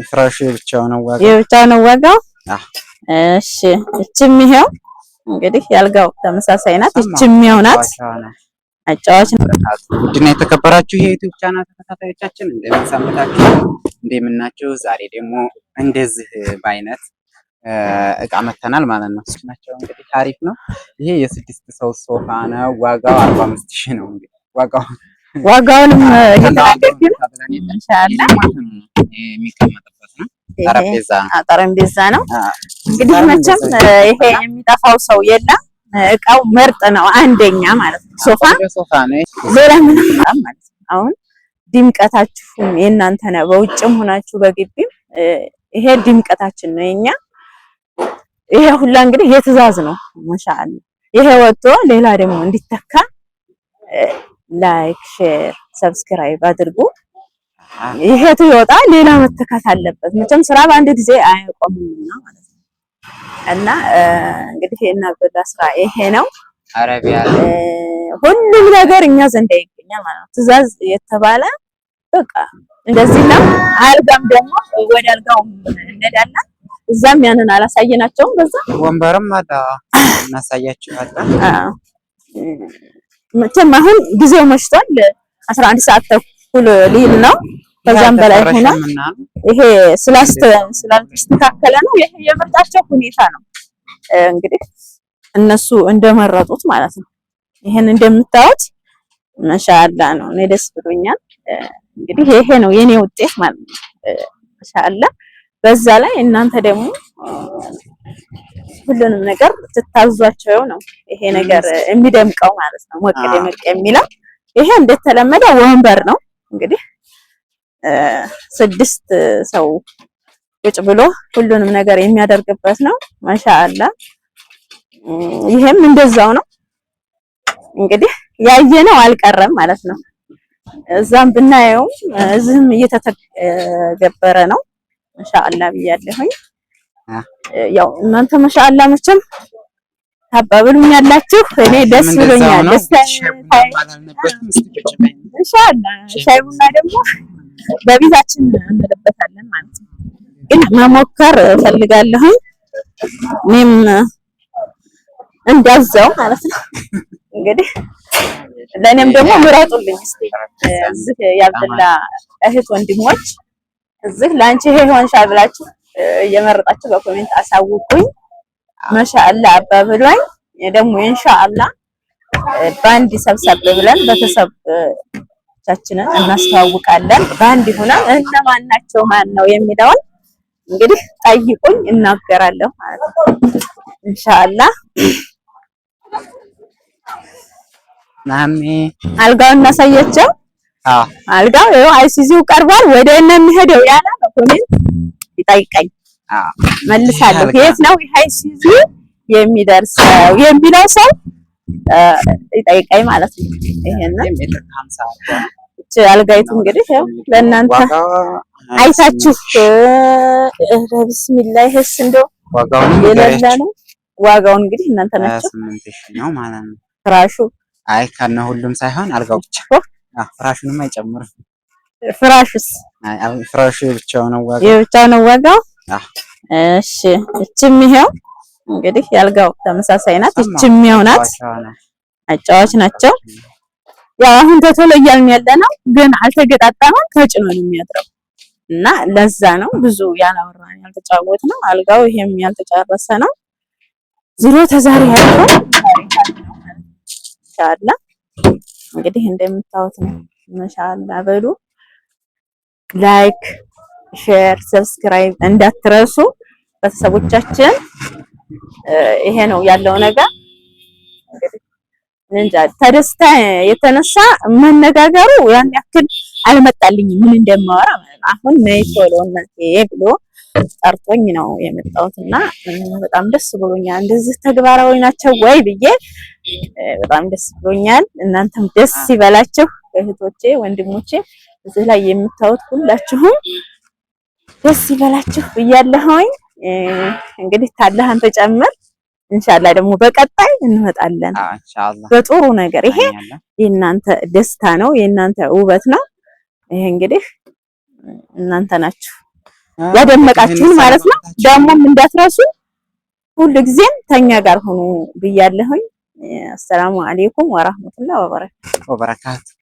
ፍራሹ ብቻውን ነው ዋጋው? የብቻው ነው ዋጋው? እሺ እችም ይሄው እንግዲህ ያልጋው ተመሳሳይ ናት። እችም ይሄው ናት። አጫዋች ውድና የተከበራችሁ የዩቲዩብ ቻናል ተከታታዮቻችን እንደምንሰምታችሁ እንደምናችሁ። ዛሬ ደግሞ እንደዚህ በአይነት እቃ መተናል ማለት ነው። እሱ ናቸው እንግዲህ አሪፍ ነው። ይሄ የስድስት ሰው ሶፋ ነው። ዋጋው 45000 ነው። እንግዲህ ዋጋውንም እየተናገርኩኝ ኢንሻአላህ የሚቀመጥበት ነው። ጠረጴዛ ነው። እንግዲህ መቼም ይሄ የሚጠፋው ሰው የለም። እቃው ምርጥ ነው። አንደኛ ማለት ነው ሶፋ ነው። ሌላ ምንም ማለት ነው። አሁን ድምቀታችሁም የእናንተ ነው። በውጭም ሆናችሁ በግቢም ይሄ ድምቀታችን ነው የኛ። ይሄ ሁላ እንግዲህ የትእዛዝ ነው። ማሻአላ ይሄ ወጥቶ ሌላ ደግሞ እንዲተካ ላይክ፣ ሼር፣ ሰብስክራይብ አድርጉ። ይሄ ይወጣ ሌላ መተካት አለበት። መቼም ስራ በአንድ ጊዜ አይቆምምና ማለት ነው። እና እንግዲህ እና በላ ስራ ይሄ ነው። አረቢያ ሁሉም ነገር እኛ ዘንድ ይገኛል ማለት ነው። ትእዛዝ የተባለ በቃ እንደዚህ ነው። አልጋም ደግሞ ወደ አልጋው እንሄዳለን። እዛም ያንን አላሳየናቸውም። በዛ ወንበርም አለ እናሳያችኋለን። መቼም አሁን ጊዜው መሽቷል። 11 ሰዓት ተኩል ሊል ነው። ከዛም በላይ ሆነ። ይሄ ስላልተስተካከለ ነው። ይሄ የምርጫቸው ሁኔታ ነው። እንግዲህ እነሱ እንደመረጡት ማለት ነው። ይሄን እንደምታዩት ማሻአላ ነው። እኔ ደስ ብሎኛል። እንግዲህ ይሄ ነው የኔ ውጤት ማለት ነው። ማሻአላ በዛ ላይ እናንተ ደግሞ ሁሉንም ነገር ትታዟቸው ነው። ይሄ ነገር የሚደምቀው ማለት ነው። ሞቅ ደመቅ የሚለው ይሄ እንደተለመደው ወንበር ነው። እንግዲህ 6 ሰው ቁጭ ብሎ ሁሉንም ነገር የሚያደርግበት ነው። ማሻአላ ይሄም እንደዛው ነው። እንግዲህ ያየነው አልቀረም ማለት ነው። እዛም ብናየው እዚህም እየተተገበረ ነው። ማሻአላ ብያለሁኝ። ያው እናንተ ማሻአላ መቼም ታባብሉኛላችሁ። እኔ ደስ ብሎኛል። ኢንሻአላ ሻይ ቡና ደግሞ በቤታችን እንለበታለን ማለት ነው። ግን መሞከር ፈልጋለሁኝ እኔም እንዳዛው ማለት ነው። እንግዲህ ለኔም ደግሞ ምረጡልኝ እስቲ እዚህ ያልበላ እህት ወንድሞች እዚህ ላንቺ ይሄ ይሆንሻል ብላችሁ እየመረጣችሁ በኮሜንት አሳውቁኝ። ማሻአላ አባብሏኝ ደግሞ ኢንሻአላ ባንዲ ሰብሰብ ብለን ቤተሰቦቻችንን እናስተዋውቃለን። ባንዲ ሆና እነማን ናቸው ማን ነው የሚለውን እንግዲህ ጠይቁኝ እናገራለሁ ማለት ነው። ኢንሻአላ ማሚ አልጋውን እናሳያቸው። አልጋው ይኸው አይሲዚው ቀርቧል። ወደ እነ የሚሄደው ያላ በኮሜንት ይጠይቀኝ መልሳለሁ። የት ነው አይሲዚው የሚደርሰው የሚለው ሰው ይጠይቀኝ ማለት ነው። ይሄን እቺ አልጋይቱ እንግዲህ ያው ለእናንተ አይታችሁ ቢስሚላህ እስ እንደው ዋጋውን እንግዲህ እናንተ ናችሁ 8000 ነው ማለት ነው። ፍራሹ አይ ከነ ሁሉም ሳይሆን አልጋው ብቻ ፍራሹንም አይጨምርም። ፍራሹስ ፍራሹ ብቻው ነው ዋጋው? የብቻው ነው ዋጋው? እሺ እችም ይሄው እንግዲህ ያልጋው ተመሳሳይ ናት። እችም ይሄው ናት። አጫዋች ናቸው። ያው አሁን ተቶሎ እያልን ያለነው ግን አልተገጣጣመም። ከጭኖ ነው የሚያድረው እና ለዛ ነው ብዙ ያላወራን ያልተጫወት ነው። አልጋው ይሄም ያልተጨረሰ ነው። ዝሮ ተዛሬ ያለው ኢንሻአላ እንግዲህ እንደምታዩት ነው። ማሻአላ በሉ። ላይክ፣ ሼር፣ ሰብስክራይብ እንዳትረሱ ቤተሰቦቻችን። ይሄ ነው ያለው ነገር። እንግዲህ እንጃ ተደስታ የተነሳ መነጋገሩ ያን ያክል አልመጣልኝም ምን እንደማወራ ማለት ነው። አሁን ነይ ቶሎ እናቴ ብሎ ጠርቶኝ ነው የመጣሁትና በጣም ደስ ብሎኛል። እንደዚህ ተግባራዊ ናቸው ወይ ብዬ በጣም ደስ ብሎኛል። እናንተም ደስ ይበላችሁ እህቶቼ ወንድሞቼ፣ እዚህ ላይ የምታዩት ሁላችሁም ደስ ይበላችሁ ብያለሁኝ። እንግዲህ ታላህ አንተ ጨምር ኢንሻአላህ ደግሞ በቀጣይ እንመጣለን ኢንሻአላህ በጥሩ ነገር። ይሄ የእናንተ ደስታ ነው፣ የእናንተ ውበት ነው። ይሄ እንግዲህ እናንተ ናችሁ ያደመቃችሁን ማለት ነው። ደግሞም እንዳትረሱ ሁልጊዜም ተኛ ጋር ሆኖ ብያለሁኝ። አሰላሙ አለይኩም ወራህመቱላሂ ወበረካቱ።